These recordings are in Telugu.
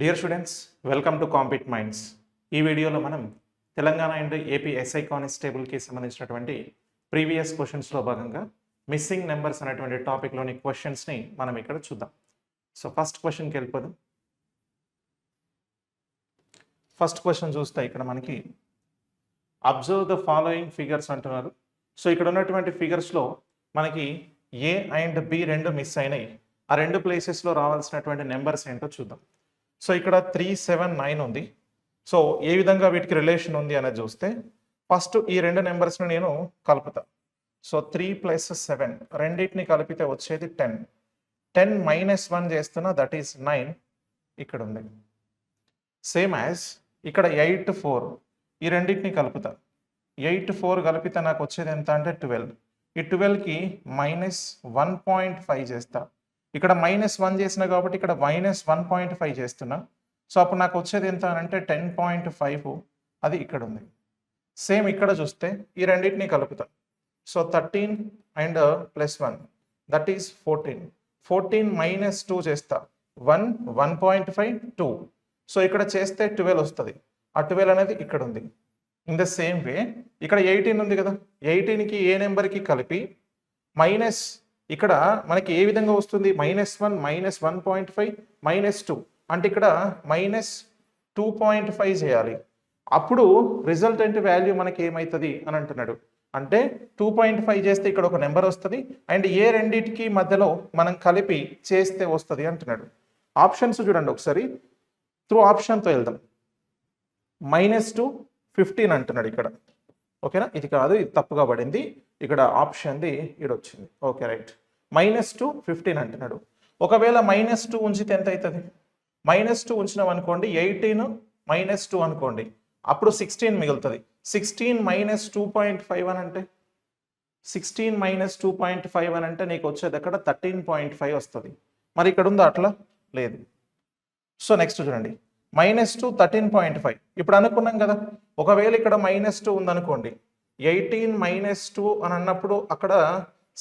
Dear students, welcome to compete minds. ఈ వీడియోలో మనం తెలంగాణ అండ్ ఏపీ ఎస్ఐ కానిస్టేబుల్కి సంబంధించినటువంటి ప్రీవియస్ క్వశ్చన్స్లో భాగంగా మిస్సింగ్ నెంబర్స్ అనేటువంటి టాపిక్లోని క్వశ్చన్స్ని మనం ఇక్కడ చూద్దాం. సో ఫస్ట్ క్వశ్చన్కి వెళ్ళిపోదాం. ఫస్ట్ క్వశ్చన్ చూస్తే ఇక్కడ మనకి అబ్జర్వ్ ద ఫాలోయింగ్ ఫిగర్స్ అంటున్నారు. సో ఇక్కడ ఉన్నటువంటి ఫిగర్స్లో మనకి ఏ అండ్ బి రెండు మిస్ అయినాయి. ఆ రెండు ప్లేసెస్లో రావాల్సినటువంటి నెంబర్స్ ఏంటో చూద్దాం. సో ఇక్కడ 3, 7, 9 ఉంది. సో ఏ విధంగా వీటికి రిలేషన్ ఉంది అనేది చూస్తే ఫస్ట్ ఈ రెండు నెంబర్స్ని నేను కలుపుతా. సో 3 + 7 రెండింటిని కలిపితే వచ్చేది 10. 10 - 1 చేస్తున్నా, దట్ ఈస్ 9 ఇక్కడ ఉంది. సేమ్ యాజ్ ఇక్కడ 8, 4 ఈ రెండింటిని కలుపుతా. 8, 4 కలిపితే నాకు వచ్చేది ఎంత అంటే 12. ఈ 12కి -1.5 చేస్తా. ఇక్కడ -1 చేసిన కాబట్టి ఇక్కడ -1.5 చేస్తున్నా. సో అప్పుడు నాకు వచ్చేది ఎంత అంటే 10.5 అది ఇక్కడ ఉంది. సేమ్ ఇక్కడ చూస్తే ఈ రెండింటిని కలుపుతా. So 13 and +1 that is 14. 14 - 2 చేస్తా. 1, 1.5, 2. సో ఇక్కడ చేస్తే 12 వస్తుంది. ఆ 12 అనేది ఇక్కడ ఉంది. ఇన్ ద సేమ్ వే ఇక్కడ 18 ఉంది కదా, 18కి ఏ నెంబర్కి కలిపి మైనస్ ఇక్కడ మనకి ఏ విధంగా వస్తుంది, -1, -1.5, -2 అంటే ఇక్కడ -2.5 చేయాలి. అప్పుడు రిజల్టెంట్ వాల్యూ మనకి ఏమవుతుంది అని అంటున్నాడు. అంటే 2.5 చేస్తే ఇక్కడ ఒక నెంబర్ వస్తుంది అండ్ ఏ రెండింటికి మధ్యలో మనం కలిపి చేస్తే వస్తుంది అంటున్నాడు. ఆప్షన్స్ చూడండి ఒకసారి, త్రూ ఆప్షన్తో వెళ్దాం. -2, 15 అంటున్నాడు ఇక్కడ. ఓకేనా, ఇది కాదు, ఇది తప్పుగా పడింది. ఇక్కడ ఆప్షన్ది ఇక్కడ వచ్చింది. Okay right. -2, 15 అంటున్నాడు. ఒకవేళ -2 ఉంచితే ఎంత అవుతుంది? -2 ఉంచినాం అనుకోండి, 18 - 2 అనుకోండి, అప్పుడు 16 మిగులుతుంది. 16 - 2.5 అని అంటే 16 - 2.5 అని అంటే నీకు వచ్చేది అక్కడ 13.5 వస్తుంది. మరి ఇక్కడ ఉందా? అట్లా లేదు. సో నెక్స్ట్ చూడండి, -2, 13.5. ఇప్పుడు అనుకున్నాం కదా, ఒకవేళ ఇక్కడ -2 ఉందనుకోండి, 18 - 2 అని అన్నప్పుడు అక్కడ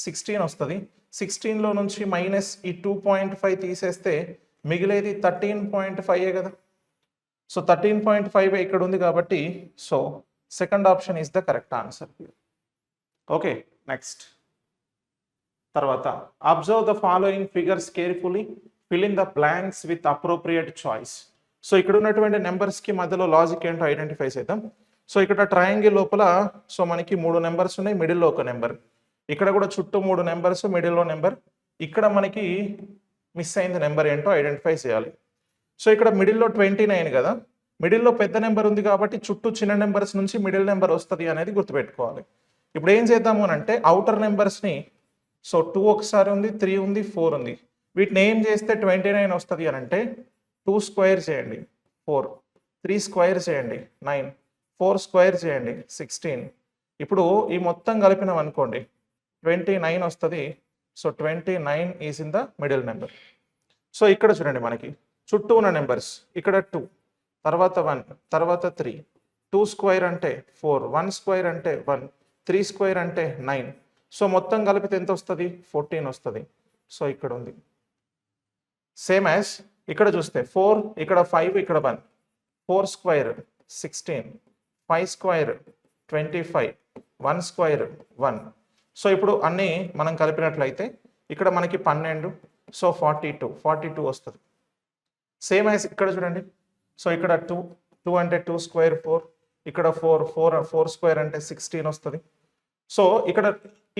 16 వస్తుంది. 16లో నుంచి మైనస్ ఈ 2.5 తీసేస్తే మిగిలేది 13.5 కదా. సో 13.5 ఇక్కడ ఉంది కాబట్టి so second option is the correct answer. Okay, next తర్వాత observe the following figures carefully, fill in the blanks with appropriate choice. So ఇక్కడ ఉన్నటువంటి నెంబర్స్కి మధ్యలో లాజిక్ ఏంటో ఐడెంటిఫై చేద్దాం. సో ఇక్కడ ట్రయాంగిల్ లోపల సో మనకి 3 నెంబర్స్ ఉన్నాయి, మిడిల్లో ఒక నెంబర్. ఇక్కడ కూడా చుట్టూ 3 నెంబర్స్, మిడిల్లో నెంబర్. ఇక్కడ మనకి మిస్ అయింది నెంబర్ ఏంటో ఐడెంటిఫై చేయాలి. సో ఇక్కడ మిడిల్లో 29 కదా, మిడిల్లో పెద్ద నెంబర్ ఉంది కాబట్టి చుట్టూ చిన్న నెంబర్స్ నుంచి మిడిల్ నెంబర్ వస్తుంది అనేది గుర్తుపెట్టుకోవాలి. ఇప్పుడు ఏం చేద్దాము అని అంటే అవుటర్ నెంబర్స్ని, సో 2 ఒకసారి ఉంది, 3 ఉంది, 4 ఉంది, వీటిని ఏం చేస్తే 29 వస్తుంది అని అంటే 2 స్క్వేర్ చేయండి 4, 3 స్క్వేర్ చేయండి 9, 4 స్క్వేర్ చేయండి 16. ఇప్పుడు ఈ మొత్తం కలిపినాం అనుకోండి 29 వస్తుంది. So 29 is in the middle number. So ఇక్కడ చూడండి మనకి చుట్టూ ఉన్న నెంబర్స్, ఇక్కడ 2, తర్వాత 1, తర్వాత 3, 2 స్క్వేర్ అంటే 4, 1 స్క్వేర్ అంటే 1, 3 స్క్వేర్ అంటే 9. సో మొత్తం కలిపితే ఎంత వస్తుంది? 14 వస్తుంది. సో ఇక్కడ ఉంది. సేమ్ యాజ్ ఇక్కడ చూస్తే 4, ఇక్కడ 5, ఇక్కడ 1, 4 స్క్వేర్ 16, 5 స్క్వేర్ 25, 1 స్క్వేర్ 1. సో ఇప్పుడు అన్నీ మనం కలిపినట్లయితే ఇక్కడ మనకి 12, సో 42 వస్తుంది. సేమ్ యాజ్ ఇక్కడ చూడండి, సో ఇక్కడ 2 అంటే 2 స్క్వేర్ 4, ఇక్కడ 4 స్క్వేర్ అంటే 16 వస్తుంది. సో ఇక్కడ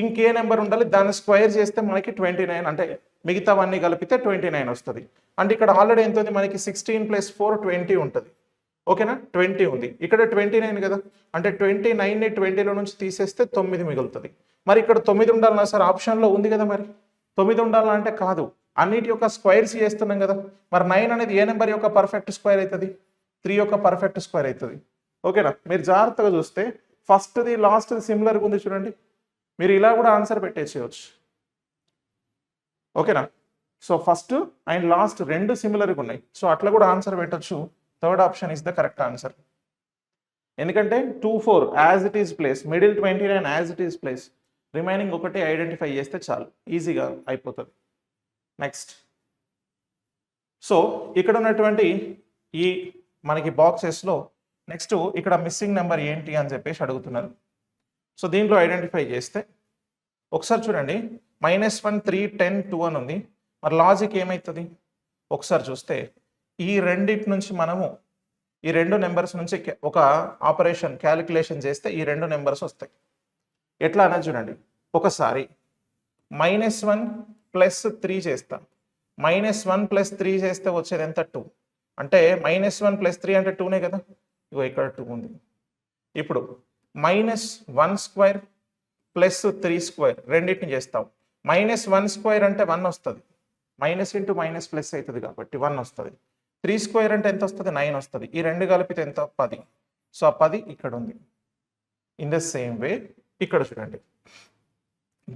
ఇంకే నెంబర్ ఉండాలి, దాన్ని స్క్వేర్ చేస్తే మనకి 29 అంటే మిగతావన్నీ కలిపితే 29 వస్తుంది. అంటే ఇక్కడ ఆల్రెడీ ఎంత ఉంది మనకి, 16 + 4 20 ఉంటుంది. ఓకేనా, 20 ఉంది. ఇక్కడ 29 కదా, అంటే 29ని 20లో నుంచి తీసేస్తే 9 మిగులుతుంది. మరి ఇక్కడ 9 ఉండాలన్నా సార్, ఆప్షన్లో ఉంది కదా, మరి 9 ఉండాలన్నా అంటే కాదు, అన్నిటి యొక్క స్క్వేర్స్ చేస్తున్నాం కదా. మరి 9 అనేది ఏ నెంబర్ యొక్క పర్ఫెక్ట్ స్క్వేర్ అవుతుంది? 3 యొక్క పర్ఫెక్ట్ స్క్వేర్ అవుతుంది. ఓకేనా, మీరు జాగ్రత్తగా చూస్తే ఫస్ట్ది లాస్ట్ది సిమిలర్గా ఉంది చూడండి, మీరు ఇలా కూడా ఆన్సర్ పెట్టేసేయచ్చు. ఓకేనా, సో ఫస్ట్ అండ్ లాస్ట్ రెండు సిమిలర్గా ఉన్నాయి, సో అట్లా కూడా ఆన్సర్ పెట్టచ్చు. Third option is the correct answer. ఎందుకంటే 2, 4 as it is place, middle 29 as it is place, remaining ఒకటి ఐడెంటిఫై చేస్తే చాలు, ఈజీగా అయిపోతుంది. నెక్స్ట్ సో ఇక్కడ ఉన్నటువంటి ఈ మనకి బాక్సెస్లో నెక్స్ట్ ఇక్కడ మిస్సింగ్ నెంబర్ ఏంటి అని చెప్పేసి అడుగుతున్నారు. సో దీంట్లో ఐడెంటిఫై చేస్తే ఒకసారి చూడండి, -1 3 10 2 అని ఉంది. మరి లాజిక్ ఏమవుతుంది ఒకసారి చూస్తే ఈ రెండిటి నుంచి మనము ఈ రెండు నెంబర్స్ నుంచి ఒక ఆపరేషన్ క్యాలిక్యులేషన్ చేస్తే ఈ రెండు నెంబర్స్ వస్తాయి. ఎట్లా అనేది చూడండి, ఒకసారి -1 + 3 చేస్తా. -1 + 3 చేస్తే వచ్చేది ఎంత 2. అంటే -1 + 3 అంటే 2నే కదా. ఇగో ఇక్కడ 2 ఉంది. ఇప్పుడు -1² + 3² రెండింటిని చేస్తాం. -1² అంటే 1 వస్తుంది. మైనస్ ఇంటూ మైనస్ ప్లస్ అవుతుంది కాబట్టి 1 వస్తుంది. 3² అంటే ఎంత వస్తుంది, 9 వస్తుంది. ఈ రెండు కలిపితే ఎంత, 10. సో ఆ 10 ఇక్కడ ఉంది. ఇన్ ద సేమ్ వే ఇక్కడ చూడండి,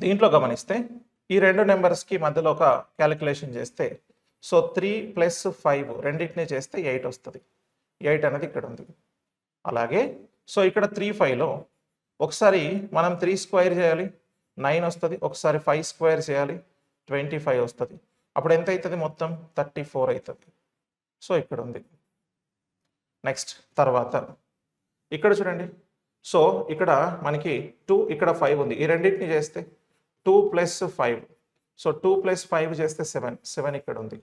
దీంట్లో గమనిస్తే ఈ రెండు నెంబర్స్కి మధ్యలో ఒక క్యాలిక్యులేషన్ చేస్తే సో 3 + 5 రెండింటినీ చేస్తే 8 వస్తుంది. 8 అనేది ఇక్కడ ఉంది. అలాగే సో ఇక్కడ 3 5లో ఒకసారి మనం 3² చేయాలి, 9 వస్తుంది. ఒకసారి 5² చేయాలి, 25 వస్తుంది. అప్పుడు ఎంత అవుతుంది, మొత్తం 34 అవుతుంది. సో ఇక్కడ ఉంది. నెక్స్ట్ తర్వాత ఇక్కడ చూడండి, సో ఇక్కడ మనకి 2 ఇక్కడ 5 ఉంది. ఈ రెండింటిని చేస్తే 2 + 5, సో 2 + 5 చేస్తే 7 ఇక్కడ ఉంది.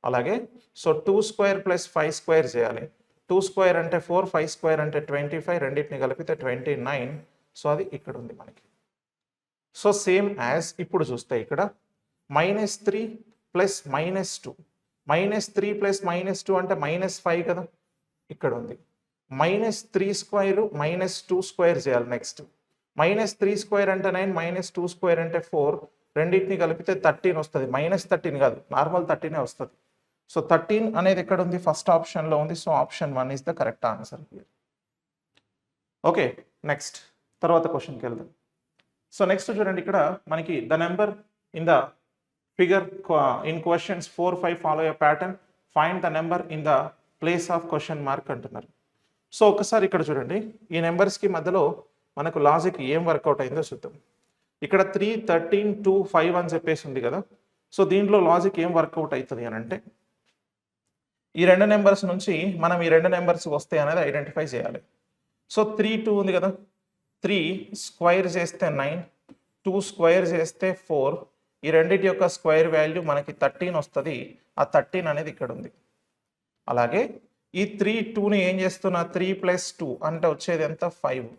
అలాగే సో 2² + 5² చేయాలి. 2² అంటే 4, 5² అంటే 25, రెండింటిని కలిపితే 29. సో అది ఇక్కడ ఉంది మనకి. సో సేమ్ యాజ్ ఇప్పుడు చూస్తే ఇక్కడ -3 + -2, -3 + -2 అంటే -5 కదా, ఇక్కడ ఉంది. -3² -2² చేయాలి. నెక్స్ట్ -3² అంటే 9, -2² అంటే 4, రెండింటిని కలిపితే 13 వస్తుంది. -13 కాదు, నార్మల్ 13 వస్తుంది. సో 13 అనేది ఎక్కడ ఉంది, ఫస్ట్ ఆప్షన్లో ఉంది. So option 1 is the correct answer. Okay, next తర్వాత క్వశ్చన్కి వెళ్దాం. సో నెక్స్ట్ చూడండి, ఇక్కడ మనకి the number in the figure in questions 4, 5 follow a pattern, find the number in the place of question mark అంటున్నారు. సో ఒకసారి ఇక్కడ చూడండి, ఈ నెంబర్స్కి మధ్యలో మనకు లాజిక్ ఏం వర్కౌట్ అయిందో చూద్దాం. ఇక్కడ 3, 13, 2, 5 అని చెప్పేసి ఉంది కదా. సో దీంట్లో లాజిక్ ఏం వర్కౌట్ అవుతుంది అని అంటే, ఈ రెండు నెంబర్స్ నుంచి మనం ఈ రెండు నెంబర్స్ వస్తాయి అనేది ఐడెంటిఫై చేయాలి. సో 3, 2 ఉంది కదా, 3² చేస్తే 9, 2² చేస్తే 4, ఈ రెండింటి యొక్క స్క్వేర్ వాల్యూ మనకి 13 వస్తుంది. ఆ 13 అనేది ఇక్కడ ఉంది. అలాగే ఈ 3, 2ని ఏం చేస్తున్నా, 3 + 2 అంటే వచ్చేది ఎంత, 5.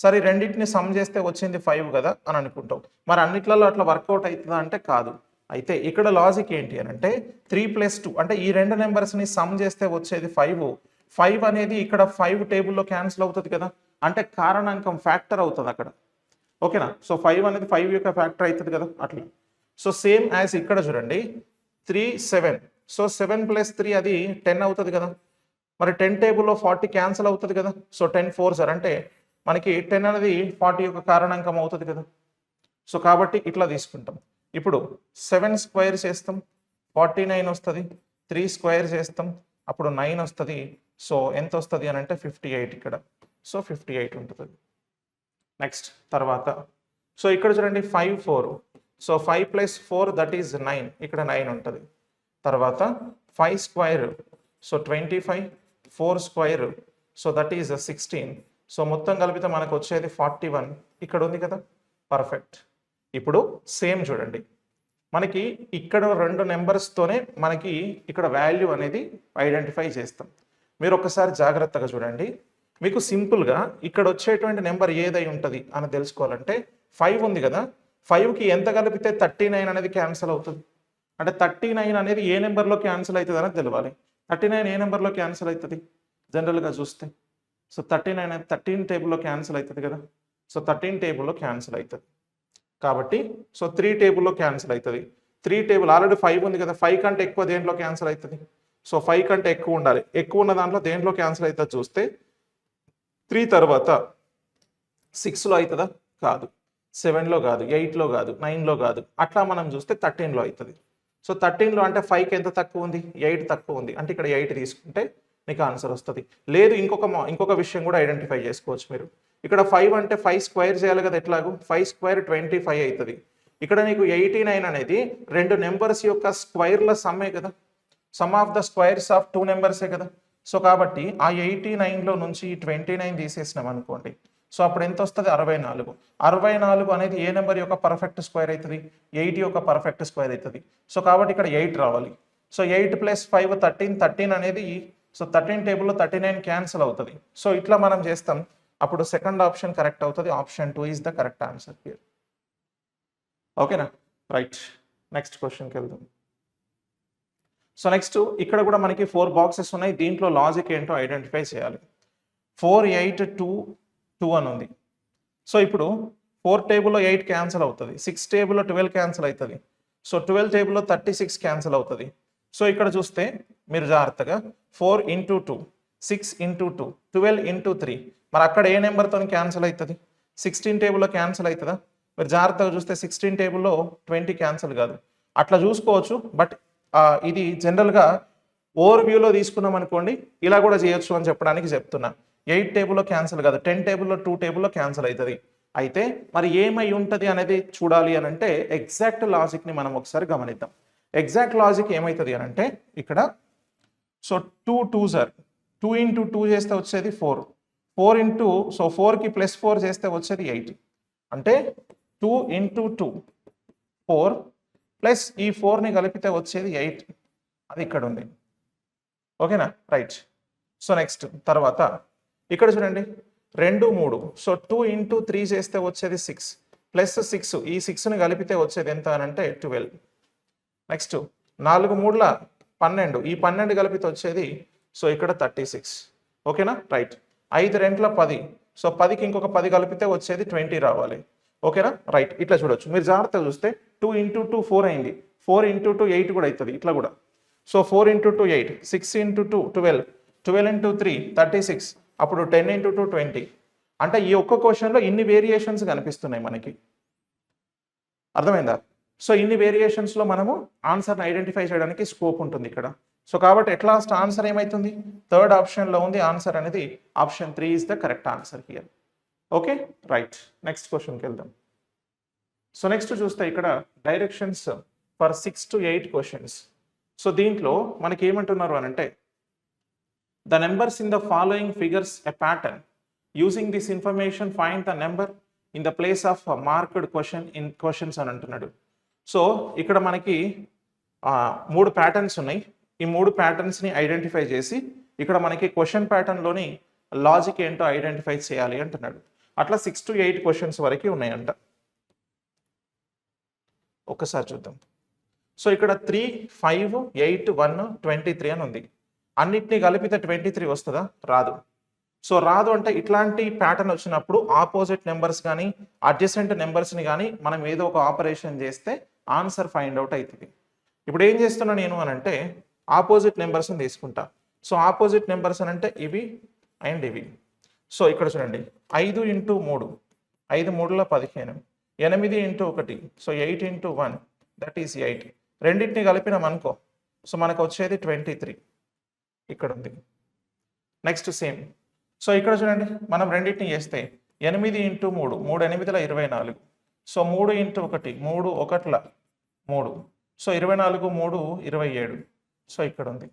సరే రెండింటిని సమ్ చేస్తే వచ్చింది 5 కదా అని అనుకుంటాం. మరి అన్నిట్లలో అట్లా వర్కౌట్ అవుతుందా అంటే కాదు. అయితే ఇక్కడ లాజిక్ ఏంటి అని అంటే 3 + 2 అంటే ఈ రెండు నెంబర్స్ని సమ్ చేస్తే వచ్చేది 5. 5 అనేది ఇక్కడ 5 టేబుల్లో క్యాన్సిల్ అవుతుంది కదా, అంటే కారణాంకం ఫ్యాక్టర్ అవుతుంది అక్కడ. ఓకేనా. సో 5 అనేది 5 యొక్క ఫ్యాక్టర్ అవుతుంది కదా అట్లా. సో సేమ్ యాజ్ ఇక్కడ చూడండి, 3, 7. సో 7 + 3 అది 10 అవుతుంది కదా. మరి 10 టేబుల్లో 40 క్యాన్సిల్ అవుతుంది కదా. సో 10 4 సార్ అంటే మనకి 10 అనేది 40 యొక్క కారణాంకం అవుతుంది కదా. సో కాబట్టి ఇట్లా తీసుకుంటాం. ఇప్పుడు 7² చేస్తాం, 49 వస్తుంది. 3² చేస్తాం, అప్పుడు 9 వస్తుంది. సో ఎంత వస్తుంది అని అంటే 58 ఇక్కడ. సో 58 ఉంటుంది. నెక్స్ట్ తర్వాత సో ఇక్కడ చూడండి 5, 4. సో 5 + 4 దట్ ఈజ్ 9, ఇక్కడ 9 ఉంటుంది. తర్వాత 5² so 25, 4² so that is 16. So మొత్తం కలిపితే మనకు వచ్చేది 41 ఇక్కడ ఉంది కదా. పర్ఫెక్ట్. ఇప్పుడు సేమ్ చూడండి, మనకి ఇక్కడ రెండు నెంబర్స్తోనే మనకి ఇక్కడ వాల్యూ అనేది ఐడెంటిఫై చేస్తాం. మీరు ఒకసారి జాగ్రత్తగా చూడండి, మీకు సింపుల్గా ఇక్కడ వచ్చేటువంటి నెంబర్ ఏదై ఉంటుంది అని తెలుసుకోవాలంటే 5 ఉంది కదా, 5కి ఎంత కలిపితే 39 అనేది క్యాన్సిల్ అవుతుంది. అంటే 39 అనేది ఏ నెంబర్లో క్యాన్సిల్ అవుతుంది అనేది తెలియాలి. 39 ఏ నెంబర్లో క్యాన్సిల్ అవుతుంది జనరల్గా చూస్తే, సో 39 అనేది 13 టేబుల్లో క్యాన్సిల్ అవుతుంది కదా. సో 13 టేబుల్లో క్యాన్సిల్ అవుతుంది కాబట్టి సో 3 టేబుల్లో క్యాన్సిల్ అవుతుంది. 3 టేబుల్ ఆల్రెడీ 5 ఉంది కదా, 5 కంటే ఎక్కువ దేంట్లో క్యాన్సిల్ అవుతుంది. సో 5 కంటే ఎక్కువ ఉండాలి. ఎక్కువ ఉన్న దాంట్లో దేంట్లో క్యాన్సిల్ అవుతుంది చూస్తే 3 తర్వాత 6లో అవుతుందా, కాదు. 7లో కాదు, 8లో కాదు, 9లో కాదు. అట్లా మనం చూస్తే 13లో అవుతుంది. సో 13లో అంటే 5కి ఎంత తక్కువ ఉంది, 8 తక్కువ ఉంది. అంటే ఇక్కడ 8 తీసుకుంటే నీకు ఆన్సర్ వస్తుంది. లేదు ఇంకొక విషయం కూడా ఐడెంటిఫై చేసుకోవచ్చు మీరు. ఇక్కడ 5 అంటే 5² చేయాలి కదా, ఎట్లాగో 5² 25 అవుతుంది. ఇక్కడ నీకు 89 అనేది రెండు నెంబర్స్ యొక్క స్క్వైర్ల సమ్మే కదా. Sum of the squares of two నెంబర్సే కదా. సో కాబట్టి ఆ 89లో నుంచి 29 తీసేసినాం అనుకోండి. సో అప్పుడు ఎంత వస్తుంది? 64. 64 అనేది ఏ నెంబర్ యొక్క పర్ఫెక్ట్ స్క్వేర్ అవుతుంది? 8 యొక్క పర్ఫెక్ట్ స్క్వేర్ అవుతుంది. సో కాబట్టి ఇక్కడ 8 రావాలి. సో 8 + 5 13. 13 అనేది సో 13 టేబుల్లో 39 క్యాన్సిల్ అవుతుంది. సో ఇట్లా మనం చేస్తాం. అప్పుడు సెకండ్ ఆప్షన్ కరెక్ట్ అవుతుంది. Option 2 is the correct answer here. ఓకేనా? రైట్. నెక్స్ట్ క్వశ్చన్కి వెళ్దాం. సో నెక్స్ట్ ఇక్కడ కూడా మనకి 4 బాక్సెస్ ఉన్నాయి. దీంట్లో లాజిక్ ఏంటో ఐడెంటిఫై చేయాలి. 4 8 2 2 అని ఉంది. సో ఇప్పుడు 4 టేబుల్లో 8 క్యాన్సిల్ అవుతుంది. 6 టేబుల్లో 12 క్యాన్సిల్ అవుతుంది. సో 12 టేబుల్లో 36 క్యాన్సిల్ అవుతుంది. సో ఇక్కడ చూస్తే మీరు జాగ్రత్తగా 4 × 2 6 × 2 12 × 3 మరి అక్కడ ఏ నెంబర్తో క్యాన్సిల్ అవుతుంది? 16 టేబుల్లో క్యాన్సిల్ అవుతుందా? మీరు జాగ్రత్తగా చూస్తే 16 టేబుల్లో 20 క్యాన్సిల్ కాదు. అట్లా చూసుకోవచ్చు. బట్ ఇది జనరల్గా ఓవర్ వ్యూలో తీసుకున్నాం అనుకోండి, ఇలా కూడా చేయొచ్చు అని చెప్పడానికి చెప్తున్నా. 8 టేబుల్లో క్యాన్సిల్ కాదు, 10 టేబుల్లో 2 టేబుల్లో క్యాన్సిల్ అవుతుంది. అయితే మరి ఏమై ఉంటుంది అనేది చూడాలి అని అంటే ఎగ్జాక్ట్ లాజిక్ని మనం ఒకసారి గమనిద్దాం. ఎగ్జాక్ట్ లాజిక్ ఏమవుతుంది అని అంటే ఇక్కడ సో 2 2s 2 × 2 చేస్తే వచ్చేది 4. 4 ఇంటూ సో 4కి +4 చేస్తే వచ్చేది 8. అంటే 2 × 2 4 ప్లస్ ఈ 4ని కలిపితే వచ్చేది 8. అది ఇక్కడ ఉంది. ఓకేనా? రైట్. సో నెక్స్ట్ తర్వాత ఇక్కడ చూడండి 2 3 సో 2 × 3 చేస్తే వచ్చేది 6 ప్లస్ 6 ఈ 6ని కలిపితే వచ్చేది ఎంత అని అంటే 12. నెక్స్ట్ 4 3 12 ఈ 12 కలిపితే వచ్చేది సో ఇక్కడ 36. ఓకేనా? రైట్. 5 2 10 సో 10కి ఇంకొక 10 కలిపితే వచ్చేది 20 రావాలి. ఓకేనా? రైట్. ఇట్లా చూడొచ్చు. మీరు జాగ్రత్తగా చూస్తే 2 × 2 4 అయింది. 4 × 2 8 కూడా అవుతుంది. ఇట్లా కూడా సో 4 × 2 8 6 × 2 12 12 × 3 36 అప్పుడు 10 × 2 20. అంటే ఈ ఒక్క క్వశ్చన్లో ఇన్ని వేరియేషన్స్ కనిపిస్తున్నాయి మనకి. అర్థమైందా? సో ఇన్ని వేరియేషన్స్లో మనము ఆన్సర్ని ఐడెంటిఫై చేయడానికి స్కోప్ ఉంటుంది ఇక్కడ. సో కాబట్టి ఎట్ లాస్ట్ ఆన్సర్ ఏమవుతుంది? థర్డ్ ఆప్షన్లో ఉంది. ఆన్సర్ అనేది option 3 is the correct answer here. Okay? Right. Next క్వశ్చన్కి వెళ్దాం. సో నెక్స్ట్ చూస్తే ఇక్కడ directions for 6 to 8 questions. So దీంట్లో మనకి ఏమంటున్నారు అని అంటే the numbers in the following figures a pattern using this information find the number in the place of marked question in questions అని అంటున్నాడు. సో ఇక్కడ మనకి 3 ప్యాటర్న్స్ ఉన్నాయి. ఈ 3 ప్యాటర్న్స్ని ఐడెంటిఫై చేసి ఇక్కడ మనకి క్వశ్చన్ ప్యాటర్న్లోని లాజిక్ ఏంటో ఐడెంటిఫై చేయాలి అంటున్నాడు. అట్లా 6 to 8 క్వశ్చన్స్ వరకు ఉన్నాయంట. ఒక్కసారి చూద్దాం. సో ఇక్కడ 3 5 8 1 23 అని ఉంది. అన్నిటినీ కలిపితే 23 వస్తుందా? రాదు. సో రాదు అంటే ఇట్లాంటి ప్యాటర్న్ వచ్చినప్పుడు ఆపోజిట్ నెంబర్స్ కానీ అడ్జసెంట్ నెంబర్స్ని కానీ మనం ఏదో ఒక ఆపరేషన్ చేస్తే ఆన్సర్ ఫైండ్ అవుట్ అవుతుంది. ఇప్పుడు ఏం చేస్తున్నా నేను అని అంటే ఆపోజిట్ నెంబర్స్ని తీసుకుంటా. సో ఆపోజిట్ నెంబర్స్ అని అంటే ఇవి అండ్ ఇవి. సో ఇక్కడ చూడండి 5 × 3 5 3 15 8 × 1 సో 8 × 1 దట్ ఈస్ 8. రెండింటిని కలిపినాం అనుకో సో మనకు వచ్చేది 23 ఇక్కడ ఉంది. Next same. సో ఇక్కడ చూడండి మనం రెండింటిని చేస్తే 8 × 3 3 8 24 సో 3 × 1 3 1 3 సో 24 3 27 సో ఇక్కడ ఉంది.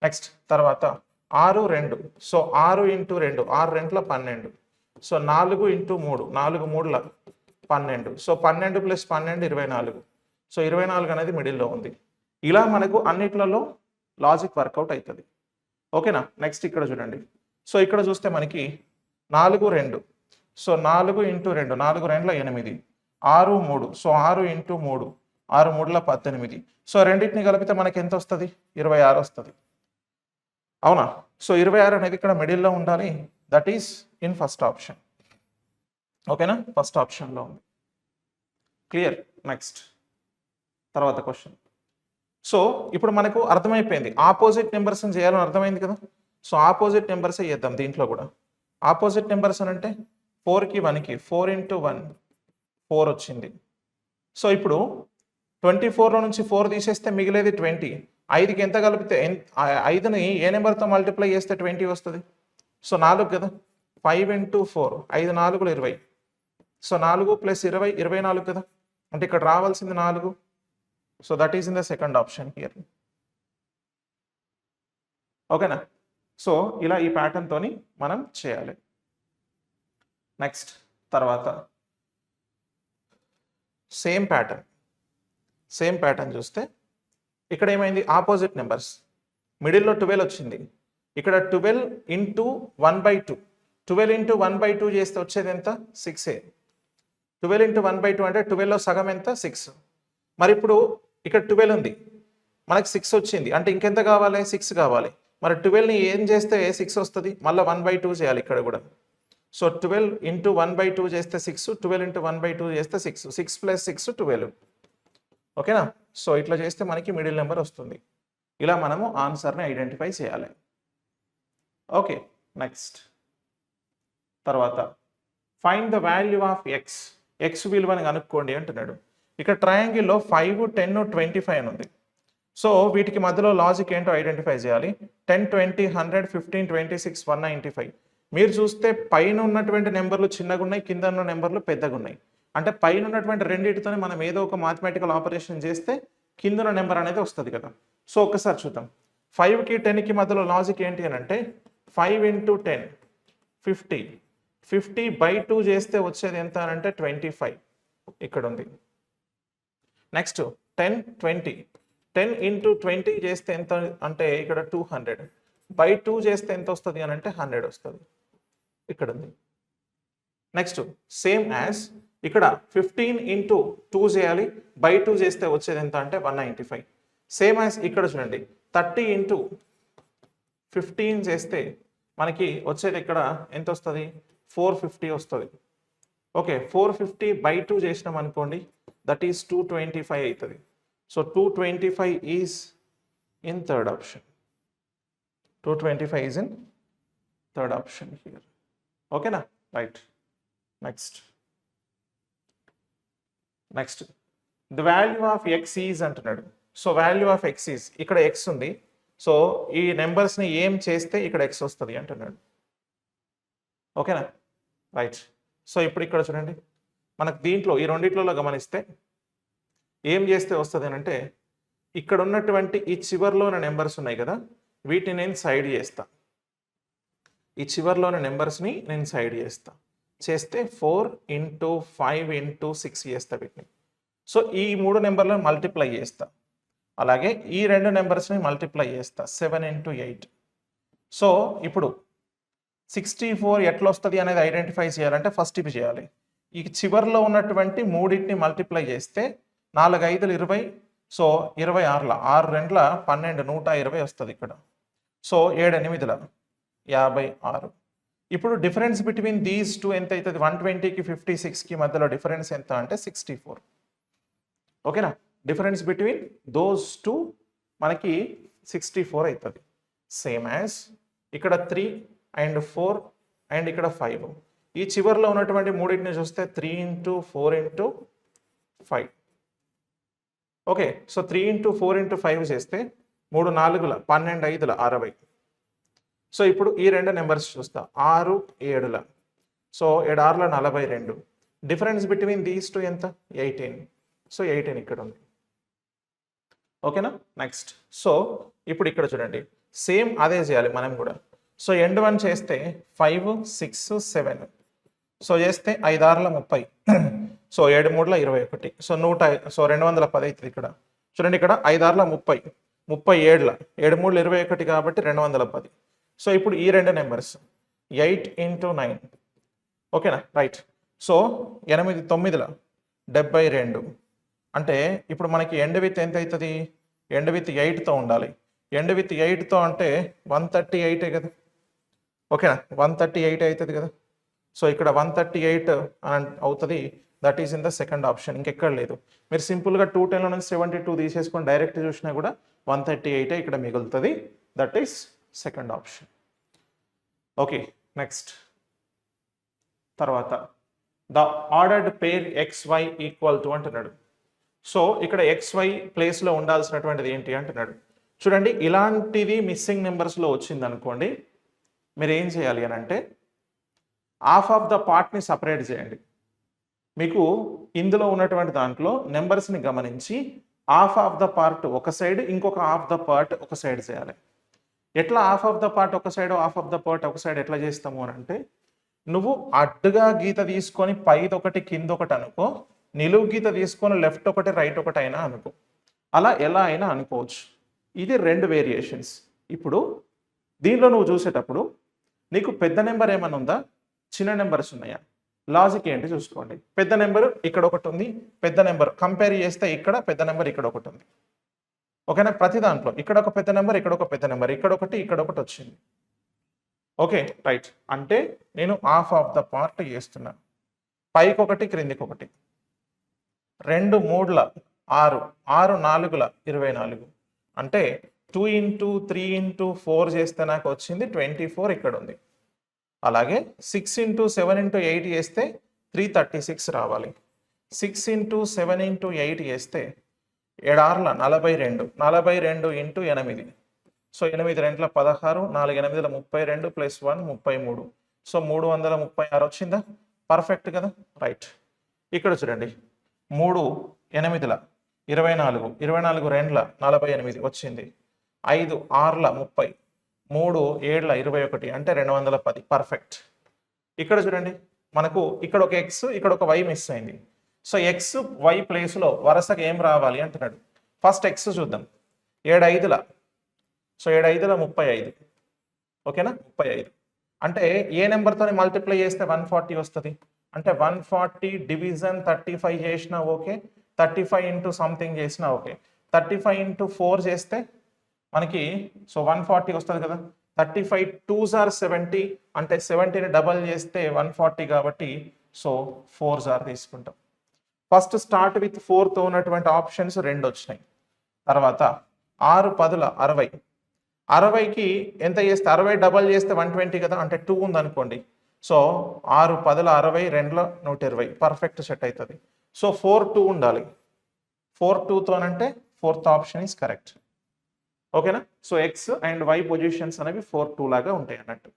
నెక్స్ట్ తర్వాత 6 2 సో 6 × 2 6 2 12 సో 4 × 3 4 3 12 సో 12 + 12 24 సో 24 అనేది మిడిల్లో ఉంది. ఇలా మనకు అన్నిట్లలో లాజిక్ వర్కౌట్ అవుతుంది. ఓకేనా? నెక్స్ట్ ఇక్కడ చూడండి. సో ఇక్కడ చూస్తే మనకి 4 2 సో 4 × 2 4 2 8 6 3 సో 6 × 3 6 3 18 సో రెండింటిని కలిపితే మనకి ఎంత వస్తుంది? 26 వస్తుంది. అవునా? సో 26 అనేది ఇక్కడ మిడిల్లో ఉండాలి. That is in first option. ఓకేనా? ఫస్ట్ ఆప్షన్లో ఉంది. క్లియర్? నెక్స్ట్ తర్వాత క్వశ్చన్. సో ఇప్పుడు మనకు అర్థమైపోయింది ఆపోజిట్ నెంబర్స్ని చేయాలని అర్థమైంది కదా. సో ఆపోజిట్ నెంబర్సే చేద్దాం దీంట్లో కూడా. ఆపోజిట్ నెంబర్స్ అని అంటే 4కి 1కి 4 × 1 4 వచ్చింది. సో ఇప్పుడు 24లో నుంచి 4 తీసేస్తే మిగిలేది 20. 5కి ఎంత కలిపితే 5ని ఏ నెంబర్తో మల్టిప్లై చేస్తే 20 వస్తుంది? సో 4 కదా. 5 × 4 5 4 20 సో 4 + 20 24 కదా. అంటే ఇక్కడ రావాల్సింది 4. So that is in the second option here. ఓకేనా? సో ఇలా ఈ ప్యాటర్న్తోని మనం చేయాలి. నెక్స్ట్ తర్వాత సేమ్ ప్యాటర్న్ చూస్తే ఇక్కడ ఏమైంది, ఆపోజిట్ నెంబర్స్, మిడిల్లో 12 వచ్చింది. ఇక్కడ 12 ఇంటూ 1/2, 12 ఇంటూ 1/2 చేస్తే వచ్చేది ఎంత, 6. 12 ఇంటూ 1/2 అంటే 12లో సగం ఎంత, 6. మరి ఇప్పుడు ఇక్కడ 12 ఉంది, మనకి 6 వచ్చింది, అంటే ఇంకెంత కావాలి, 6 కావాలి. మరి 12ని ఏం చేస్తే 6 వస్తుంది, మళ్ళీ 1/2 చేయాలి ఇక్కడ కూడా. సో 12 ఇంటూ 1/2 చేస్తే 6, 12 ఇంటూ 1/2 చేస్తే 6, 6 + 6 12. ఓకేనా? సో ఇట్లా చేస్తే మనకి మిడిల్ నెంబర్ వస్తుంది. ఇలా మనము ఆన్సర్ని ఐడెంటిఫై చేయాలి. ఓకే, నెక్స్ట్ తర్వాత find the value of X విలువని కనుక్కోండి అంటున్నాడు. ఇక్కడ ట్రయాంగిల్లో 5, 10, 25 అని ఉంది. సో వీటికి మధ్యలో లాజిక్ ఏంటో ఐడెంటిఫై చేయాలి. 10, 20, 100, 15, 26, 195. మీరు చూస్తే పైన ఉన్నటువంటి నెంబర్లు చిన్నగా ఉన్నాయి, కింద ఉన్న నెంబర్లు పెద్దగా ఉన్నాయి. అంటే పైన ఉన్నటువంటి రెండింటితోనే మనం ఏదో ఒక మ్యాథమెటికల్ ఆపరేషన్ చేస్తే కింద ఉన్న నెంబర్ అనేది వస్తుంది కదా. సో ఒక్కసారి చూద్దాం. 5కి 10కి మధ్యలో లాజిక్ ఏంటి అని అంటే 5 ఇంటూ 10 50, 50/2 చేస్తే వచ్చేది ఎంత అని అంటే 25 ఇక్కడ ఉంది. నెక్స్ట్ 10, 20, 10 ఇంటూ 20 చేస్తే ఎంత అంటే ఇక్కడ 200/2 చేస్తే ఎంత వస్తుంది అని అంటే 100 వస్తుంది, ఇక్కడ ఉంది. నెక్స్ట్ సేమ్ యాజ్ ఇక్కడ 15 ఇంటూ 2 చేయాలి, /2 చేస్తే వచ్చేది ఎంత అంటే 195. సేమ్ యాజ్ ఇక్కడ చూడండి 30 ఇంటూ 15 చేస్తే మనకి వచ్చేది ఇక్కడ ఎంత వస్తుంది, 450 వస్తుంది. ఓకే, 450/2 చేసినాం అనుకోండి, దట్ ఈస్ 225 అవుతుంది. So 225 is in third option. 225 is in third option here. ఓకేనా? Right. Next the value of X is అంటున్నాడు. So value of X is, ఇక్కడ ఎక్స్ ఉంది. సో ఈ నెంబర్స్ని ఏం చేస్తే ఇక్కడ ఎక్స్ వస్తుంది అంటున్నాడు. ఓకేనా? రైట్. సో ఇప్పుడు ఇక్కడ చూడండి, మనకు దీంట్లో ఈ రెండిట్లలో గమనిస్తే ఏం చేస్తే వస్తుంది అని అంటే ఇక్కడ ఉన్నటువంటి ఈ చివర్లోని నెంబర్స్ ఉన్నాయి కదా, వీటిని నేను సైడ్ చేస్తా. ఈ చివర్లోని నెంబర్స్ని నేను సైడ్ చేస్తే 4 ఇంటూ 5 ఇంటూ 6 చేస్తా వీటిని. సో ఈ 3 నెంబర్లను మల్టిప్లై చేస్తా. అలాగే ఈ 2 నెంబర్స్ని మల్టిప్లై చేస్తా 7 ఇంటూ 8. సో ఇప్పుడు 64 ఎట్లా వస్తుంది అనేది ఐడెంటిఫై చేయాలంటే ఫస్ట్ ఇవి చేయాలి. ఈ చివర్లో ఉన్నటువంటి మూడింటిని మల్టిప్లై చేస్తే 4 5 20, సో 26, 6 2 12, 120 వస్తుంది ఇక్కడ. సో 7 8 56. ఇప్పుడు డిఫరెన్స్ బిట్వీన్ దీస్ టూ ఎంత అవుతుంది, 120కి 56కి మధ్యలో డిఫరెన్స్ ఎంత అంటే 64. ఓకేనా? డిఫరెన్స్ బిట్వీన్ దోస్ టూ మనకి 64 అవుతుంది. సేమ్ యాజ్ ఇక్కడ 3 అండ్ 4 అండ్ ఇక్కడ 5. ఈ చివరిలో ఉన్నటువంటి మూడింటిని చూస్తే 3 into 4 into 5. Okay, so 3 into 4 into 5 చేస్తే 3 4 12 5 60. సో ఇప్పుడు ఈ 2 నెంబర్స్ చూస్తా 6 7. So 7 6 42. Difference between these two ఎంత, 18. సో 18 ఇక్కడ ఉంది. ఓకేనా? నెక్స్ట్ సో ఇప్పుడు ఇక్కడ చూడండి, సేమ్ అదే చేయాలి మనం కూడా. సో ఎండ్ 1 చేస్తే 5 6 7. సో చేస్తే 5 6 30. సో 7 3 21. సో 210 అవుతుంది ఇక్కడ. చూడండి ఇక్కడ 5 6 30, 37, 7 3 21 కాబట్టి 210. సో ఇప్పుడు ఈ 2 నెంబర్స్ 8 ఇంటూ 9. ఓకేనా? రైట్. సో 8 9 72. అంటే ఇప్పుడు మనకి ఎండ్ విత్ ఎంత అవుతుంది, ఎండ్ విత్ 8తో ఉండాలి. ఎండ్ విత్ 8తో అంటే 138 కదా. ఓకేనా? 138 అవుతుంది కదా. సో ఇక్కడ 138 అని అవుతుంది. That is in the second option, ఇంకెక్కడ లేదు. మీరు సింపుల్గా 210లో నుంచి 72 తీసేసుకొని డైరెక్ట్ చూసినా కూడా 138 ఇక్కడ మిగులుతుంది. That is second option. Okay, next తర్వాత the ordered pair XY equal to అంటున్నాడు. సో ఇక్కడ XY ప్లేస్లో ఉండాల్సినటువంటిది ఏంటి అంటున్నాడు. చూడండి, ఇలాంటిది మిస్సింగ్ నెంబర్స్లో వచ్చింది అనుకోండి, మీరు ఏం చేయాలి అని అంటే హాఫ్ ఆఫ్ ద పార్ట్ని సపరేట్ చేయండి. మీకు ఇందులో ఉన్నటువంటి దాంట్లో నెంబర్స్ని గమనించి హాఫ్ ఆఫ్ ద పార్ట్ ఒక సైడ్, ఇంకొక హాఫ్ ద పార్ట్ ఒక సైడ్ చేయాలి. ఎట్లా హాఫ్ ఆఫ్ ద పార్ట్ ఒక side, half of the part ఒక సైడ్ ఎట్లా చేస్తాము అని అంటే, నువ్వు అడ్డుగా గీత తీసుకొని పైది ఒకటి కింద ఒకటి అనుకో, నిలువు గీత తీసుకొని లెఫ్ట్ ఒకటి రైట్ ఒకటి అయినా అనుకో, అలా ఎలా అయినా అనుకోవచ్చు. ఇది 2 వేరియేషన్స్. ఇప్పుడు దీనిలో నువ్వు చూసేటప్పుడు నీకు పెద్ద నెంబర్ ఏమైనా ఉందా, చిన్న నెంబర్స్ ఉన్నాయా? లాజిక్ ఏంటి చూసుకోండి. పెద్ద నెంబర్ ఇక్కడ ఒకటి ఉంది, పెద్ద నెంబర్ కంపేర్ చేస్తే ఇక్కడ పెద్ద నెంబర్ ఇక్కడ ఒకటి ఉంది. ఓకేనా? ప్రతి దాంట్లో ఇక్కడ ఒక పెద్ద నెంబర్, ఇక్కడ ఒక పెద్ద నెంబర్, ఇక్కడ ఒకటి వచ్చింది. Okay right. అంటే నేను హాఫ్ ఆఫ్ ద పార్ట్ చేస్తున్నా. పైకి ఒకటి, క్రిందికి ఒకటి. 2 3ల 6, 6 4ల 24. అంటే 2 ఇంటూ 3 ఇంటూ 4 చేస్తే నాకు వచ్చింది 24 ఇక్కడ ఉంది. అలాగే 6 ఇంటూ 7 ఇంటూ 8 చేస్తే 336 రావాలి. 6 ఇంటూ 7 ఇంటూ 8 చేస్తే 7 6ల 42, 42 ఇంటూ 8. So 8 2ల 16, 4 8ల 32 plus 1 33. సో 336 వచ్చిందా? పర్ఫెక్ట్ కదా? రైట్. ఇక్కడ చూడండి, 3 8ల 24, 24 2ల 48 వచ్చింది. 5 6ల 30, 3 7ల 21 అంటే 210. పర్ఫెక్ట్. ఇక్కడ చూడండి, మనకు ఇక్కడ ఒక ఎక్స్, ఇక్కడ ఒక వై మిస్ అయింది. సో ఎక్స్ వై ప్లేస్లో వరుసగా ఏం రావాలి అంటున్నాడు. ఫస్ట్ ఎక్స్ చూద్దాం. 7 5ల, సో 7 5ల 35. ఓకేనా? 35 అంటే ఏ నెంబర్తో మల్టిప్లై చేస్తే 140 వస్తుంది అంటే 140 డివిజన్ 35 చేసినా ఓకే, 35 ఇంటూ సంథింగ్ చేసినా ఓకే. 35 ఇంటూ 4 చేస్తే మనకి సో 140 వస్తుంది కదా. 35 2s are 70 అంటే 70ని డబల్ చేస్తే 140 కాబట్టి సో 4s are తీసుకుంటాం. ఫస్ట్ స్టార్ట్ విత్ 4తో ఉన్నటువంటి ఆప్షన్స్ 2 వచ్చినాయి. తర్వాత 6 10ల 60, 60కి ఎంత చేస్తే 60 డబల్ చేస్తే 120 కదా, అంటే 2 ఉంది అనుకోండి. సో 6 10ల 60, 2ల 120. పర్ఫెక్ట్ సెట్ అవుతుంది. సో 4 2 ఉండాలి. 4 2తోనంటే 4th ఆప్షన్ ఈస్ కరెక్ట్. ఓకేనా? So x and y positions అనేవి 4 2 లాగా ఉంటాయి అన్నట్టు.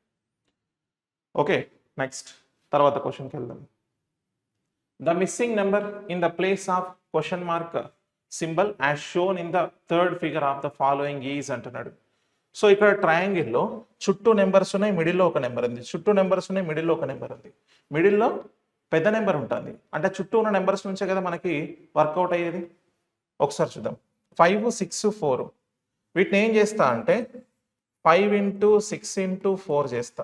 ఓకే నెక్స్ట్ తర్వాత క్వశ్చన్కి వెళ్దాం. The missing number in the place of question mark symbol as shown in the third figure of the following is అంటున్నాడు. సో ఇక్కడ ట్రయాంగిల్లో చుట్టూ నెంబర్స్ ఉన్నాయి, మిడిల్లో ఒక నెంబర్ ఉంది. చుట్టూ నెంబర్స్ ఉన్నాయి, మిడిల్లో ఒక నెంబర్ ఉంది. మిడిల్లో పెద్ద నెంబర్ ఉంటుంది. అంటే చుట్టూ ఉన్న నెంబర్స్ నుంచే కదా మనకి వర్కౌట్ అయ్యేది. ఒకసారి చూద్దాం. 5 6 4 వీటిని ఏం చేస్తా అంటే 5 ఇంటూ 6 ఇంటూ 4 చేస్తా.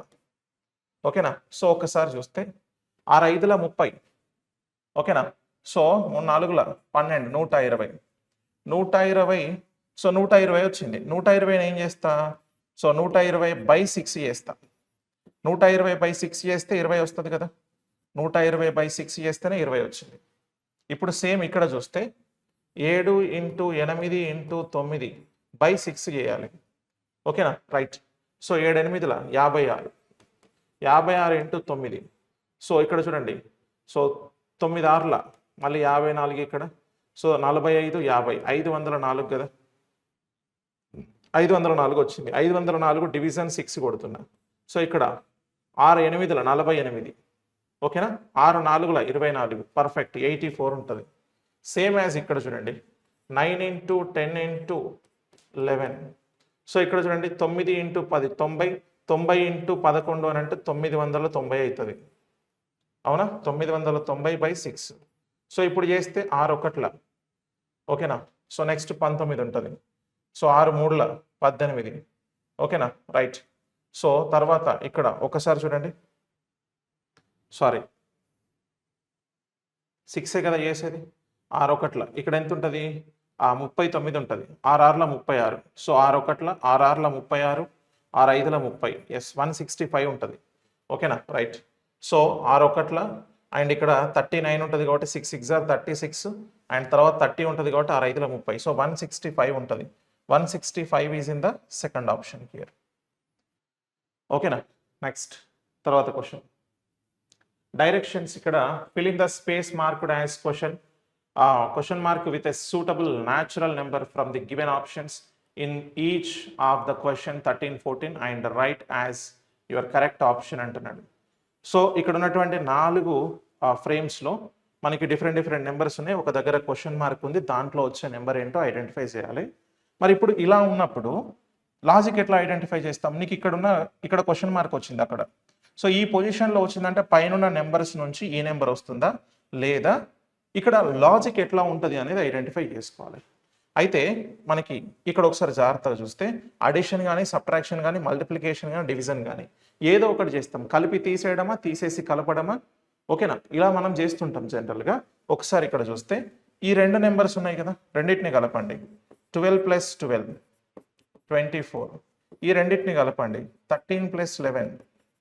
ఓకేనా? సో ఒకసారి చూస్తే 6 5ల 30. ఓకేనా? సో 3 4ల 12 120, 120. సో 120 వచ్చింది. 120 ఏం చేస్తా? సో 120/6 చేస్తా. 120/6 చేస్తే 20 వస్తుంది కదా. 120/6 చేస్తేనే 20 వచ్చింది. ఇప్పుడు సేమ్ ఇక్కడ చూస్తే 7 ఇంటూ 8 ఇంటూ 9/6 చేయాలి. ఓకేనా? రైట్. So 7 8ల 56, 56 into 9. సో ఇక్కడ చూడండి, సో 9 6ల మళ్ళీ 54 ఇక్కడ. సో 45 50, 504 కదా. 504 వచ్చింది. 504 డివిజన్ 6 కొడుతున్నా. సో ఇక్కడ 6 8ల 48. ఓకేనా? 6 4ల 24. పర్ఫెక్ట్. 84 ఉంటుంది. సేమ్ యాజ్ ఇక్కడ చూడండి, 9 ఇంటూ 10 ఇంటూ 11. సో ఇక్కడ చూడండి 9 ఇంటూ 10 90, 90 ఇంటూ 11 అని అంటే 990 అవుతుంది. అవునా? 990/6. సో ఇప్పుడు చేస్తే 6 1ల. ఓకేనా? సో నెక్స్ట్ 19 ఉంటుంది. సో 6 3ల 18. ఓకేనా? రైట్. సో తర్వాత ఇక్కడ ఒకసారి చూడండి, సారీ 6 కదా చేసేది. 6 1ల ఇక్కడ ఎంత ఉంటుంది? 39 ఉంటుంది. 6 6ల 36. సో 6 1ల 6 6ల 36, 6 5ల 30. ఎస్ 165 ఉంటుంది. ఓకేనా? రైట్. సో 6 1ల అండ్ ఇక్కడ 39 ఉంటుంది కాబట్టి 6 6 are 36 అండ్ తర్వాత 30 ఉంటుంది కాబట్టి 6 5ల 30. సో 165 ఉంటుంది. 165 is in the second option here. ఓకేనా? నెక్స్ట్ తర్వాత క్వశ్చన్. డైరెక్షన్స్ ఇక్కడ fill in the space marked as question mark with a suitable natural number from the given options in each of the question 13 14 and write as your correct option అంటున్నాడు. సో ఇక్కడ ఉన్నటువంటి 4 ఫ్రేమ్స్లో మనకి డిఫరెంట్ నెంబర్స్ ఉన్నాయి. ఒక దగ్గర క్వశ్చన్ మార్క్ ఉంది, దాంట్లో వచ్చే నెంబర్ ఏంటో ఐడెంటిఫై చేయాలి. మరి ఇప్పుడు ఇలా ఉన్నప్పుడు లాజిక్ ఎట్లా ఐడెంటిఫై చేస్తాం? నీకు ఇక్కడ క్వశ్చన్ మార్క్ వచ్చింది అక్కడ. సో ఈ పొజిషన్లో వచ్చిందంటే పైన నెంబర్స్ నుంచి ఈ నెంబర్ వస్తుందా లేదా, ఇక్కడ లాజిక్ ఎట్లా ఉంటుంది అనేది ఐడెంటిఫై చేసుకోవాలి. అయితే మనకి ఇక్కడ ఒకసారి జాగ్రత్తగా చూస్తే అడిషన్ కానీ, సబ్ట్రాక్షన్ కానీ, మల్టిప్లికేషన్ కానీ, డివిజన్ కానీ ఏదో ఒకటి చేస్తాం. కలిపి తీసేయడమా, తీసేసి కలపడమా, ఓకేనా? ఇలా మనం చేస్తుంటాం జనరల్గా. ఒకసారి ఇక్కడ చూస్తే ఈ రెండు నెంబర్స్ ఉన్నాయి కదా, రెండింటిని కలపండి. 12 + 12 24. ఈ రెండింటిని కలపండి. 13 + 11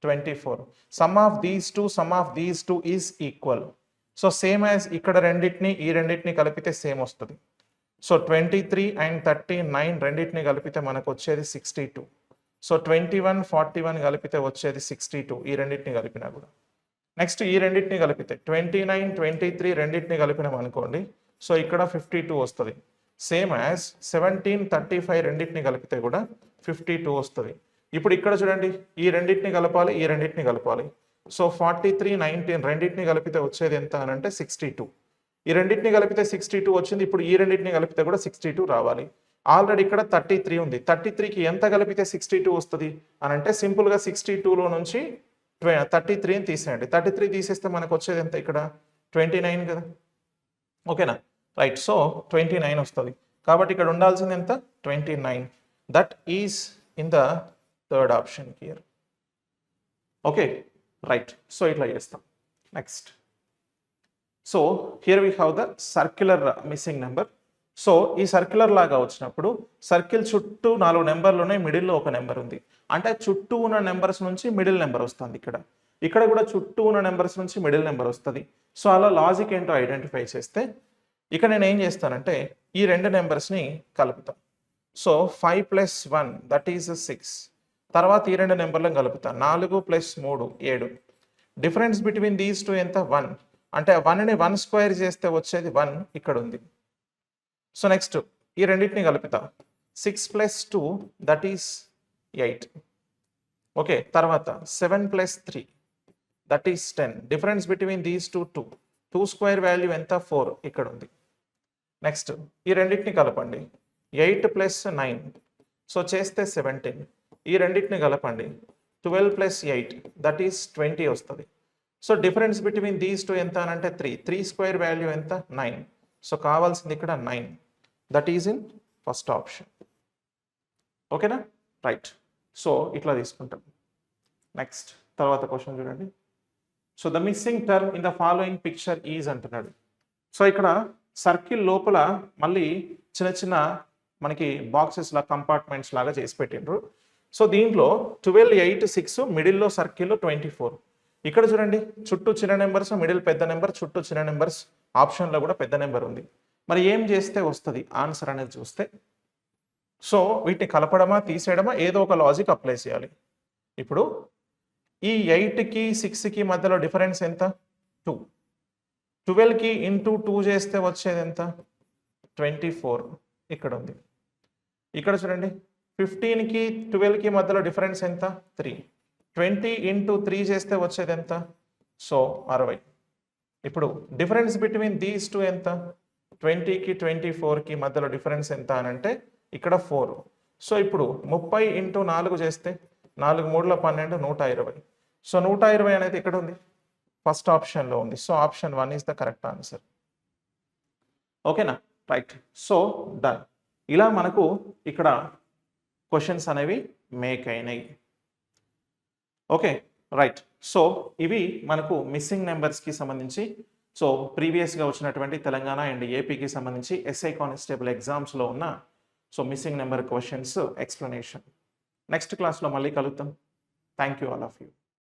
24. Some of these two is equal. So same as ఇక్కడ ఈ రెండింటిని కలిపితే సేమ్ వస్తుంది. సో 23 and 39 రెండింటిని కలిపితే మనకు వచ్చేది 62. సో 21, 41 కలిపితే వచ్చేది 62. ఈ రెండింటిని కలిపినా కూడా. నెక్స్ట్ ఈ రెండింటిని కలిపితే 29, 23 రెండింటిని కలిపినాం అనుకోండి. సో ఇక్కడ 52 వస్తుంది. సేమ్ యాజ్ 17, 35 రెండింటిని కలిపితే కూడా 52 వస్తుంది. ఇప్పుడు ఇక్కడ చూడండి, ఈ రెండింటిని కలపాలి, ఈ రెండింటిని కలపాలి. సో 43, 19 రెండింటిని కలిపితే వచ్చేది ఎంత అని అంటే 62. ఈ రెండింటిని కలిపితే 62 వచ్చింది. ఇప్పుడు ఈ రెండింటిని కలిపితే కూడా 62 రావాలి. ఆల్రెడీ ఇక్కడ 33 ఉంది. 33కి ఎంత కలిపితే 62 వస్తుంది అని అంటే సింపుల్గా 62లో నుంచి 33ని తీసేయండి. 33 తీసేస్తే మనకు వచ్చేది ఎంత ఇక్కడ 29 కదా, ఓకేనా? రైట్. సో 29 వస్తుంది. కాబట్టి ఇక్కడ ఉండాల్సింది ఎంత 29. That is in the third option here. Okay, right. So ఇట్లా చేస్తాం. Next, so here we have the circular missing number. So ఈ సర్క్యులర్ లాగా వచ్చినప్పుడు సర్కిల్ చుట్టూ 4 నెంబర్లు ఉన్నాయి, మిడిల్లో ఒక నెంబర్ ఉంది. అంటే చుట్టూ ఉన్న నెంబర్స్ నుంచి మిడిల్ నెంబర్ వస్తుంది. ఇక్కడ కూడా చుట్టూ ఉన్న నెంబర్స్ నుంచి మిడిల్ నెంబర్ వస్తుంది. సో అలా లాజిక్ ఏంటో ఐడెంటిఫై చేస్తే ఇక నేను ఏం చేస్తానంటే ఈ రెండు నెంబర్స్ని కలుపుతాను. So 5 + 1 that is 6. తర్వాత ఈ రెండు నెంబర్లను కలుపుతాను. 4 + 3 7. డిఫరెన్స్ బిట్వీన్ దీస్ టూ ఎంత 1. అంటే 1ని 1 స్క్వేర్ చేస్తే వచ్చేది 1 ఇక్కడ ఉంది. సో నెక్స్ట్ ఈ రెండింటిని కలుపుతా. 6 + 2 దట్ ఈస్ 8. ఓకే, తర్వాత 7 + 3 that is 10. Difference between these two 2. 2 square value ఎంత 4 ఇక్కడ ఉంది. నెక్స్ట్ ఈ రెండింటిని కలపండి. 8 + 9 సో చేస్తే 17. ఈ రెండింటిని కలపండి. 12 + 8 దట్ ఈస్ 20 వస్తుంది. So difference between these two ఎంత అని అంటే 3. 3 స్క్వేర్ వాల్యూ ఎంత 9. సో కావాల్సింది ఇక్కడ 9. That is in first option. ఓకేనా? రైట్. సో ఇట్లా తీసుకుంటాం. నెక్స్ట్ తర్వాత క్వశ్చన్ చూడండి. So the missing term in the following picture is అంటున్నాడు. సో ఇక్కడ సర్కిల్ లోపల మళ్ళీ చిన్న చిన్న మనకి బాక్సెస్ లా కంపార్ట్మెంట్స్ లాగా చేసి పెట్టిండ్రు. సో దీంట్లో 12, 8, 6 మిడిల్లో సర్కిల్లో 24. ఇక్కడ చూడండి, చుట్టూ చిన్న నెంబర్స్, మిడిల్ పెద్ద నెంబర్, చుట్టూ చిన్న నెంబర్స్, ఆప్షన్లో కూడా పెద్ద నెంబర్ ఉంది. మరి ఏం చేస్తే వస్తుంది ఆన్సర్ అనేది చూస్తే, సో వీటిని కలపడమా తీసేయడమా ఏదో ఒక లాజిక్ అప్లై చేయాలి. ఇప్పుడు ఈ 8కి 6కి మధ్యలో డిఫరెన్స్ ఎంత 2. 12కి ఇంటూ 2 చేస్తే వచ్చేది ఎంత 24 ఇక్కడ ఉంది. ఇక్కడ చూడండి 15కి 12కి మధ్యలో డిఫరెన్స్ ఎంత 3. 20 ఇంటూ 3 చేస్తే వచ్చేది ఎంత సో 60. ఇప్పుడు డిఫరెన్స్ బిట్వీన్ దీస్ టూ ఎంత 20కి 24కి మధ్యలో డిఫరెన్స్ ఎంత అని అంటే ఇక్కడ 4. సో ఇప్పుడు 30 ఇంటూ 4 చేస్తే 4 3 12 120. సో 120 అనేది ఇక్కడ ఉంది, ఫస్ట్ ఆప్షన్లో ఉంది. So option 1 is the correct answer. ఓకేనా? రైట్. So done. ఇలా మనకు ఇక్కడ క్వశ్చన్స్ అనేవి మేక్ అయినాయి. Okay, right. సో ఇవి మనకు మిస్సింగ్ నెంబర్స్కి సంబంధించి సో ప్రీవియస్గా వచ్చినటువంటి తెలంగాణ అండ్ ఏపీకి సంబంధించి ఎస్ఐ కానిస్టేబుల్ ఎగ్జామ్స్లో ఉన్న so missing number questions explanation. Next క్లాస్లో మళ్ళీ కలుద్దాం. Thank you all of you.